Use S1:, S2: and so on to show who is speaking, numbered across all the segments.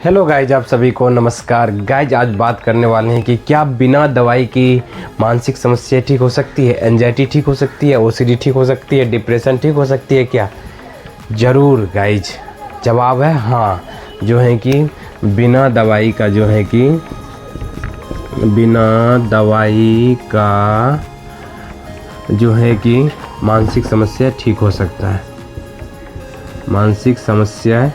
S1: Hello guys, आप सभी को नमस्कार। गाइज आज बात करने वाले हैं कि क्या बिना दवाई की मानसिक समस्या ठीक हो सकती है, एंजाइटी ठीक हो सकती है, ओसीडी ठीक हो सकती है, डिप्रेशन ठीक हो सकती है क्या? ज़रूर गाइज, जवाब है हाँ। जो है कि बिना दवाई का जो है कि मानसिक समस्या ठीक हो सकता है। मानसिक समस्या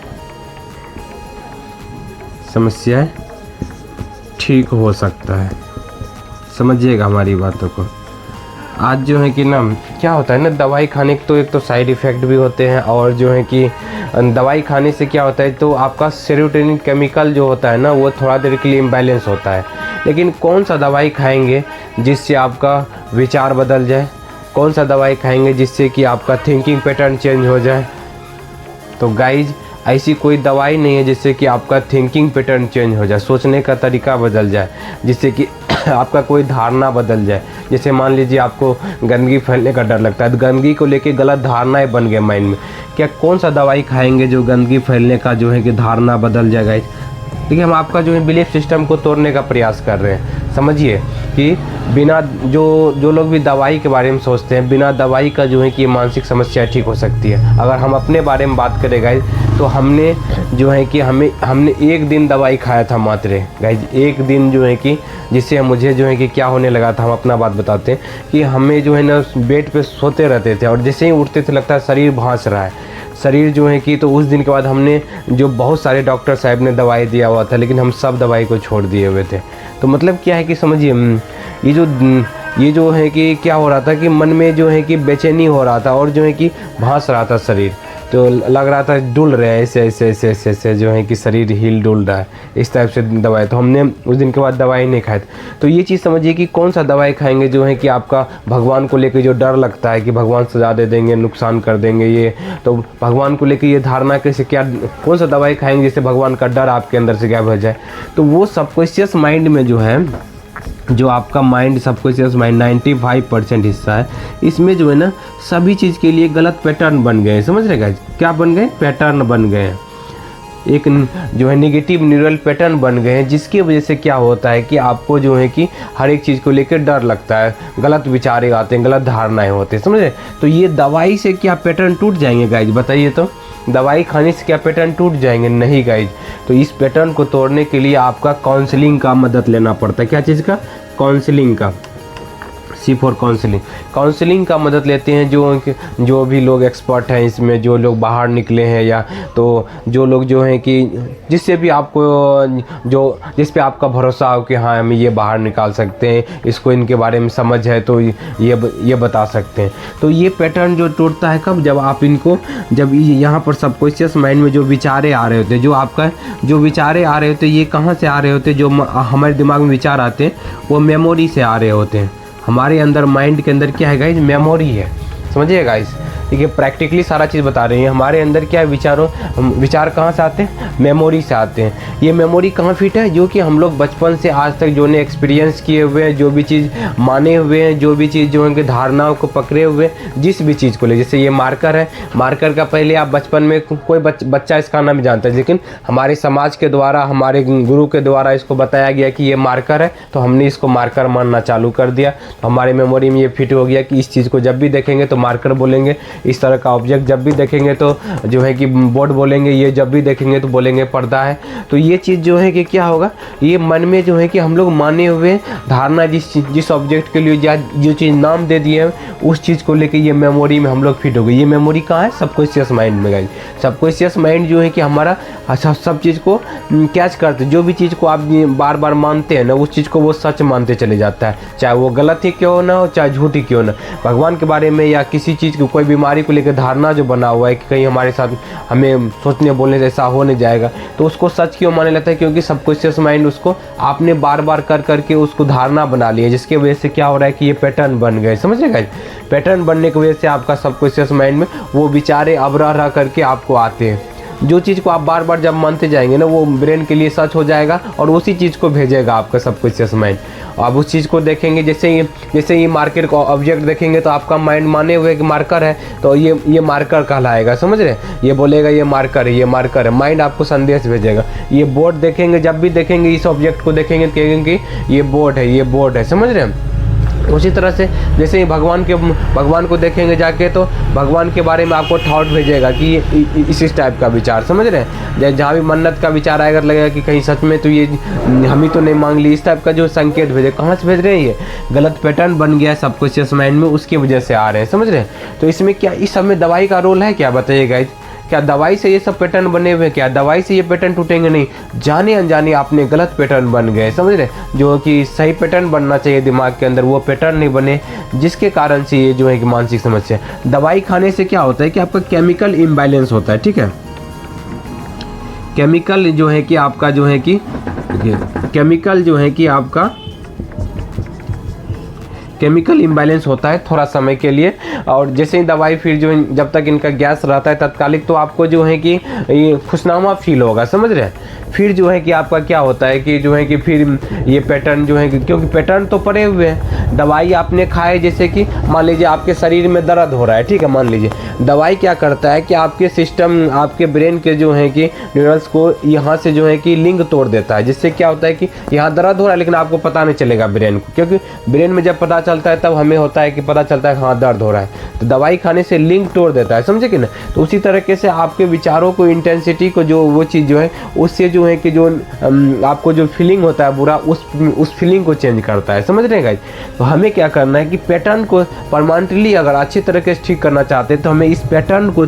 S1: ठीक हो सकता है। समझिएगा हमारी बातों को। आज जो है कि ना क्या होता है ना, दवाई खाने के तो एक तो साइड इफ़ेक्ट भी होते हैं, और जो है कि दवाई खाने से क्या होता है तो आपका सेरोटोनिन केमिकल जो होता है ना वो थोड़ा देर के लिए इम्बैलेंस होता है। लेकिन कौन सा दवाई खाएंगे जिससे आपका विचार बदल जाए? कौन सा दवाई खाएंगे जिससे कि आपका थिंकिंग पैटर्न चेंज हो जाए? तो गाइज ऐसी कोई दवाई नहीं है जिससे कि आपका थिंकिंग पैटर्न चेंज हो जाए, सोचने का तरीका बदल जाए, जिससे कि आपका कोई धारणा बदल जाए। जैसे मान लीजिए आपको गंदगी फैलने का डर लगता है, तो गंदगी को लेके गलत धारणाएं बन गए माइंड में। क्या कौन सा दवाई खाएंगे जो गंदगी फैलने का जो है कि धारणा बदल जाएगा? देखिए, हम आपका जो है बिलीफ सिस्टम को तोड़ने का प्रयास कर रहे हैं। समझिए कि बिना जो लोग भी दवाई के बारे में सोचते हैं, बिना दवाई का जो है कि मानसिक समस्या ठीक हो सकती है। अगर हम अपने बारे में बात करें गाइज, तो हमने जो है कि हमने एक दिन दवाई खाया था मात्र गाइज, एक दिन जो है कि जिससे मुझे जो है कि क्या होने लगा था। हम अपना बात बताते हैं कि हमें जो है ना बेड पे सोते रहते थे, और जैसे ही उठते थे लगता है शरीर भांस रहा है, शरीर जो है कि। तो उस दिन के बाद हमने जो बहुत सारे डॉक्टर साहब ने दवाई दिया हुआ था, लेकिन हम सब दवाई को छोड़ दिए हुए थे। तो मतलब क्या है कि समझिए, ये जो है कि क्या हो रहा था कि मन में जो है कि बेचैनी हो रहा था, और जो है कि भांस रहा था शरीर। तो लग रहा था डुल रहे हैं, ऐसे जो है कि शरीर हिल डुल रहा है, इस टाइप से दवाई। तो हमने उस दिन के बाद दवाई नहीं खाई। तो ये चीज़ समझिए कि कौन सा दवाई खाएंगे जो है कि आपका भगवान को लेकर जो डर लगता है कि भगवान सजा दे देंगे, नुकसान कर देंगे ये, तो भगवान को लेकर ये धारणा कैसे, क्या कौन सा दवाई खाएंगे जिससे भगवान का डर आपके अंदर से गायब हो जाए? तो वो सबकॉन्शियस माइंड में जो है, जो आपका माइंड, सबकॉन्शियस माइंड 95% हिस्सा है, इसमें जो है ना सभी चीज़ के लिए गलत पैटर्न बन गए। समझ रहे गाइस? क्या बन गए? पैटर्न बन गए। एक जो है नेगेटिव न्यूरल पैटर्न बन गए हैं, जिसकी वजह से क्या होता है कि आपको जो है कि हर एक चीज़ को लेकर डर लगता है, गलत विचार आते हैं, गलत धारणाएं होते हैं। समझ रहे? तो ये दवाई से क्या पैटर्न टूट जाएंगे गाइज? बताइए तो। दवाई खाने से क्या पैटर्न टूट जाएंगे? नहीं गाइज। तो इस पैटर्न को तोड़ने के लिए आपका काउंसलिंग का मदद लेना पड़ता है। क्या चीज़ का? काउंसलिंग का। सी फॉर काउंसलिंग का मदद लेते हैं जो भी लोग एक्सपर्ट हैं इसमें, जो लोग बाहर निकले हैं, या तो जो लोग जो हैं कि जिससे भी आपको जिस पे आपका भरोसा हो कि हाँ हम ये बाहर निकाल सकते हैं, इसको इनके बारे में समझ है, तो ये बता सकते हैं। तो ये पैटर्न जो टूटता है कब? जब यहाँ पर सबकॉन्शियस माइंड में जो विचारे आ रहे होते हैं, जो विचारे आ रहे होते हैं, ये कहाँ से आ रहे होते हैं? जो हमारे दिमाग में विचार आते हैं वो मेमोरी से आ रहे होते हैं। हमारे अंदर माइंड के अंदर क्या है गाइज? मेमोरी है। समझिए गाइज, ठीक है, प्रैक्टिकली सारा चीज़ बता रहे हैं। हमारे अंदर क्या है? विचार कहाँ से आते हैं? मेमोरी से आते हैं। ये मेमोरी कहाँ फिट है? जो कि हम लोग बचपन से आज तक जो ने एक्सपीरियंस किए हुए हैं, जो भी चीज़ माने हुए हैं, जो भी चीज़ जो उनके धारणाओं को पकड़े हुए हैं, जिस भी चीज़ को ले, जैसे ये मार्कर है, मार्कर का पहले आप बचपन में कोई बच्चा इसका नाम जानता है, लेकिन हमारे समाज के द्वारा, हमारे गुरु के द्वारा इसको बताया गया कि ये मार्कर है, तो हमने इसको मार्कर मानना चालू कर दिया। तो हमारे मेमोरी में ये फिट हो गया कि इस चीज़ को जब भी देखेंगे तो मार्कर बोलेंगे, इस तरह का ऑब्जेक्ट जब भी देखेंगे तो जो है कि बोर्ड बोलेंगे, ये जब भी देखेंगे तो बोलेंगे पर्दा है। तो ये चीज़ जो है कि क्या होगा, ये मन में जो है कि हम लोग माने हुए धारणा, जिस ऑब्जेक्ट के लिए जो चीज़ नाम दे दिए हैं, उस चीज़ को लेके ये मेमोरी में हम लोग फिट हो गए। ये मेमोरी कहाँ है? सबकॉन्शियस माइंड में गाइस। सबकॉन्शियस माइंड जो है कि हमारा सब चीज़ को कैच करते, जो भी चीज़ को आप बार बार मानते हैं ना, उस चीज़ को वो सच मानते चले जाता है, चाहे वो गलत ही क्यों ना हो, चाहे झूठ ही क्यों ना। भगवान के बारे में या किसी चीज़ को, कोई बीमारी को लेकर धारणा जो बना हुआ है कि कहीं हमारे साथ हमें सोचने बोलने से ऐसा होने जाएगा, तो उसको सच क्यों माने लगता है? क्योंकि सबकॉन्शियस माइंड उसको आपने बार बार कर करके उसको धारणा बना लिया, जिसकी वजह से क्या हो रहा है कि ये पैटर्न बन गए। समझ रहे गाइस? पैटर्न बनने की वजह से आपका सबकॉन्शियस माइंड में वो विचारे अब रह करके आपको आते हैं। जो चीज़ को आप बार बार जब मानते जाएंगे ना, वो ब्रेन के लिए सच हो जाएगा और उसी चीज़ को भेजेगा आपका सबकॉन्शियस माइंड। आप उस चीज़ को देखेंगे, जैसे ही मार्कर को ऑब्जेक्ट देखेंगे तो आपका माइंड माने हुए कि मार्कर है, तो ये मार्कर कहलाएगा, समझ रहे हैं। ये बोलेगा ये मार्कर है, ये मार्कर है, माइंड आपको संदेश भेजेगा। ये बोर्ड देखेंगे, जब भी देखेंगे इस ऑब्जेक्ट को देखेंगे तो कहेंगे कि ये बोर्ड है, ये बोर्ड है, समझ रहे हैं। उसी तरह से जैसे ही भगवान को देखेंगे जाके, तो भगवान के बारे में आपको थॉट भेजेगा कि ये इस टाइप का विचार, समझ रहे हैं। जहाँ भी मन्नत का विचार आएगा, लगेगा कि कहीं सच में तो ये हम ही तो नहीं मांग ली, इस टाइप का जो संकेत भेजे। कहाँ से भेज रहे हैं? ये गलत पैटर्न बन गया है सबकॉन्शियस माइंड में, उसकी वजह से आ रहे हैं, समझ रहे हैं। तो इसमें क्या, इस सब में दवाई का रोल है क्या, बताइएगा। क्या दवाई से ये सब पैटर्न बने हुए हैं? क्या दवाई से ये पैटर्न टूटेंगे? नहीं, जाने अनजाने आपने गलत पैटर्न बन गए, समझ रहे। जो कि सही पैटर्न बनना चाहिए दिमाग के अंदर, वो पैटर्न नहीं बने, जिसके कारण से ये जो है कि मानसिक समस्या। दवाई खाने से क्या होता है कि आपका केमिकल इम्बैलेंस होता है, ठीक है। केमिकल जो है कि आपका जो है कि केमिकल जो है कि आपका केमिकल इम्बैलेंस होता है थोड़ा समय के लिए, और जैसे ही दवाई फिर जो जब तक इनका गैस रहता है तत्कालिक, तो आपको जो है कि ये खुशनामा फील होगा, समझ रहे हैं। फिर जो है कि आपका क्या होता है कि जो है कि फिर ये पैटर्न जो है कि, क्योंकि पैटर्न तो पड़े हुए हैं। दवाई आपने खाए, जैसे कि मान लीजिए आपके शरीर में दर्द हो रहा है, ठीक है, मान लीजिए। दवाई क्या करता है कि आपके सिस्टम, आपके ब्रेन के जो है कि न्यूरल्स को यहाँ से जो है कि लिंक तोड़ देता है, जिससे क्या होता है कि यहाँ दर्द हो रहा है लेकिन आपको पता नहीं चलेगा ब्रेन को, क्योंकि ब्रेन में जब पता चलता है तब हमें होता है कि पता चलता है हाँ दर्द हो रहा है। तो दवाई खाने से लिंक तोड़ देता है, समझे कि ना। तो उसी तरीके से आपके विचारों को, इंटेंसिटी को, जो वो चीज़ जो है उससे जो है कि जो आपको जो फीलिंग होता है बुरा, उस फीलिंग को चेंज करता है, समझ रहे हैं गाइस। तो हमें क्या करना है कि पैटर्न को परमानेंटली अगर अच्छी तरीके से ठीक करना चाहते हैं तो हमें इस पैटर्न को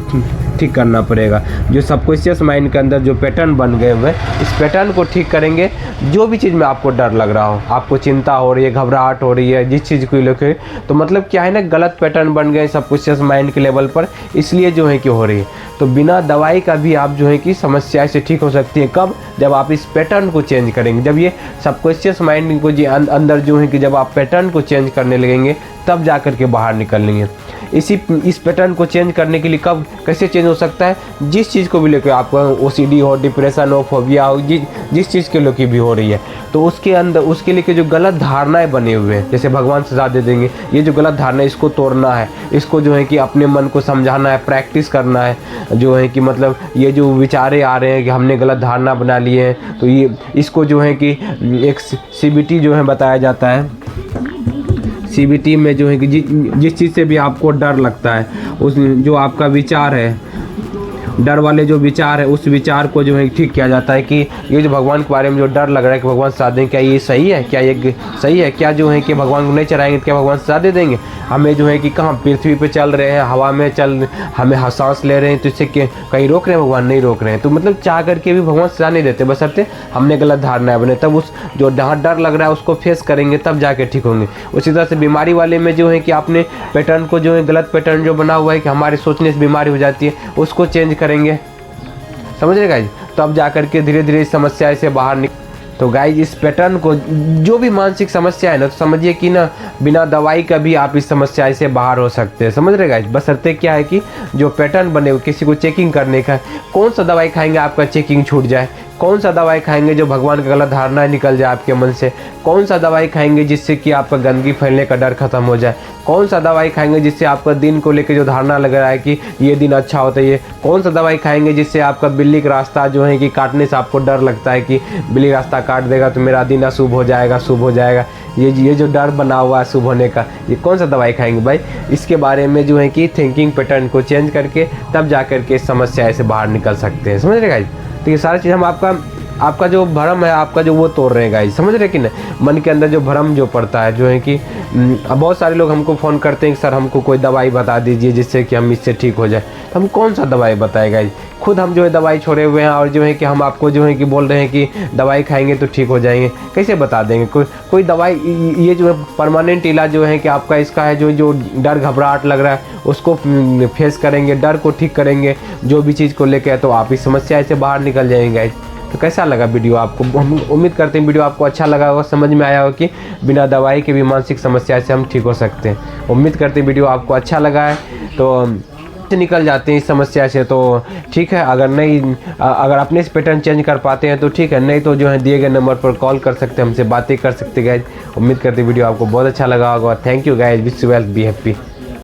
S1: ठीक करना पड़ेगा। जो सबकॉन्शियस माइंड के अंदर जो पैटर्न बन गए हुए, इस पैटर्न को ठीक करेंगे। जो भी चीज़ में आपको डर लग रहा हो, आपको चिंता हो रही है, घबराहट हो रही है, जिस चीज़ को लेकर, तो मतलब क्या है ना, गलत पैटर्न बन गए सबकॉन्शियस माइंड के लेवल पर, इसलिए जो है कि हो रही है। तो बिना दवाई का भी आप जो है कि समस्या से ठीक हो सकती है। कब? जब आप इस पैटर्न को चेंज करेंगे। जब ये सबकॉन्शियस माइंड को अंदर जो है कि जब आप पैटर्न को चेंज करने लगेंगे, तब जा कर के बाहर निकलेंगे। इस पैटर्न को चेंज करने के लिए कब, कैसे चेंज हो सकता है? जिस चीज़ को भी लेकर आपको OCD हो, डिप्रेशन हो, फोबिया हो, जिस चीज़ के लेकर भी हो रही है, तो उसके अंदर उसके लिए जो गलत धारणाएं बने हुए हैं, जैसे भगवान सजा दे देंगे, ये जो गलत धारणा, इसको तोड़ना है। इसको जो है कि अपने मन को समझाना है, प्रैक्टिस करना है। जो है कि मतलब ये जो विचारे आ रहे हैं कि हमने गलत धारणा बना लिए हैं, तो ये इसको जो है कि एक CBT जो है बताया जाता है। CBT में जो है कि जिस चीज़ से भी आपको डर लगता है, उस जो आपका विचार है, डर वाले जो विचार है, उस विचार को जो है ठीक किया जाता है कि ये जो भगवान के बारे में जो डर लग रहा है कि भगवान सजा देंगे, क्या ये सही है? क्या ये सही है? क्या जो है कि भगवान को नहीं चढ़ाएंगे तो क्या भगवान सजा दे देंगे? हमें जो है कि कहाँ पृथ्वी पे चल रहे हैं, हवा में हमें सांस ले रहे हैं, तो इससे कहीं रोक रहे हैं? भगवान नहीं रोक रहे हैं। तो मतलब चाह करके भी भगवान सजा नहीं देते, बशर्ते हमने गलत धारणाएं बने। तब उस जो डर लग रहा है उसको फेस करेंगे, तब जाके ठीक होंगे। उसी तरह से बीमारी वाले में जो है कि आपने पैटर्न को जो है, गलत पैटर्न जो बना हुआ है कि हमारे सोचने से बीमारी हो जाती है, उसको चेंज करेंगे, समझ रहे गाइज। तो अब जाकर के धीरे धीरे इस समस्या से बाहर तो गाइज इस पैटर्न को, जो भी मानसिक समस्या है ना, तो समझिए कि ना बिना दवाई का भी आप इस समस्या से बाहर हो सकते हैं, समझ रहे गाइज। बशर्ते क्या है कि जो पैटर्न बने हुए, किसी को चेकिंग करने का, कौन सा दवाई खाएंगे आपका चेकिंग छूट जाए? कौन सा दवाई खाएंगे जो भगवान का गलत धारणा निकल जाए आपके मन से? कौन सा दवाई खाएंगे जिससे कि आपका गंदगी फैलने का डर खत्म हो जाए? कौन सा दवाई खाएंगे जिससे आपका दिन को लेकर जो धारणा लग रहा है कि ये दिन अच्छा होता है? ये कौन सा दवाई खाएंगे जिससे आपका बिल्ली का रास्ता जो है कि काटने से आपको डर लगता है कि बिल्ली रास्ता काट देगा तो मेरा दिन अशुभ हो जाएगा, शुभ हो जाएगा, ये जो डर बना हुआ है शुभ होने का, ये कौन सा दवाई खाएंगे भाई? इसके बारे में जो है कि थिंकिंग पैटर्न को चेंज करके तब जा करके इस समस्या से बाहर निकल सकते हैं, समझ रहे गाइस। तो ये सारी चीज़ हम आपका जो भ्रम है, आपका जो वो तोड़ रहे हैं गाइस, समझ रहे कि ना। मन के अंदर जो भ्रम जो पड़ता है, जो है कि बहुत सारे लोग हमको फ़ोन करते हैं कि सर हमको कोई दवाई बता दीजिए जिससे कि हम इससे ठीक हो जाए। तो हम कौन सा दवाई बताए गाइस? खुद हम जो है दवाई छोड़े हुए हैं, और जो है कि हम आपको जो है कि बोल रहे हैं कि दवाई खाएंगे तो ठीक हो जाएंगे। कैसे बता देंगे? कोई दवाई, ये जो है परमानेंट इलाज जो है कि आपका इसका है, जो डर घबराहट लग रहा है उसको फेस करेंगे, डर को ठीक करेंगे, जो भी चीज़ को लेकर, तो आप इस समस्या से बाहर निकल जाएंगे गाइस। तो कैसा लगा वीडियो आपको? हम उम्मीद करते हैं वीडियो आपको अच्छा लगा होगा, समझ में आया होगा कि बिना दवाई के भी मानसिक समस्या से हम ठीक हो सकते हैं। उम्मीद करते हैं वीडियो आपको अच्छा लगा है। तो से निकल जाते हैं इस समस्या से तो ठीक है। अगर अपने इस पैटर्न चेंज कर पाते हैं तो ठीक है, नहीं तो जो है दिए गए नंबर पर कॉल कर सकते हैं, हमसे बातें कर सकते हैं गाइज। उम्मीद करते वीडियो आपको बहुत अच्छा लगा होगा। Thank you guys, wish you well, be happy.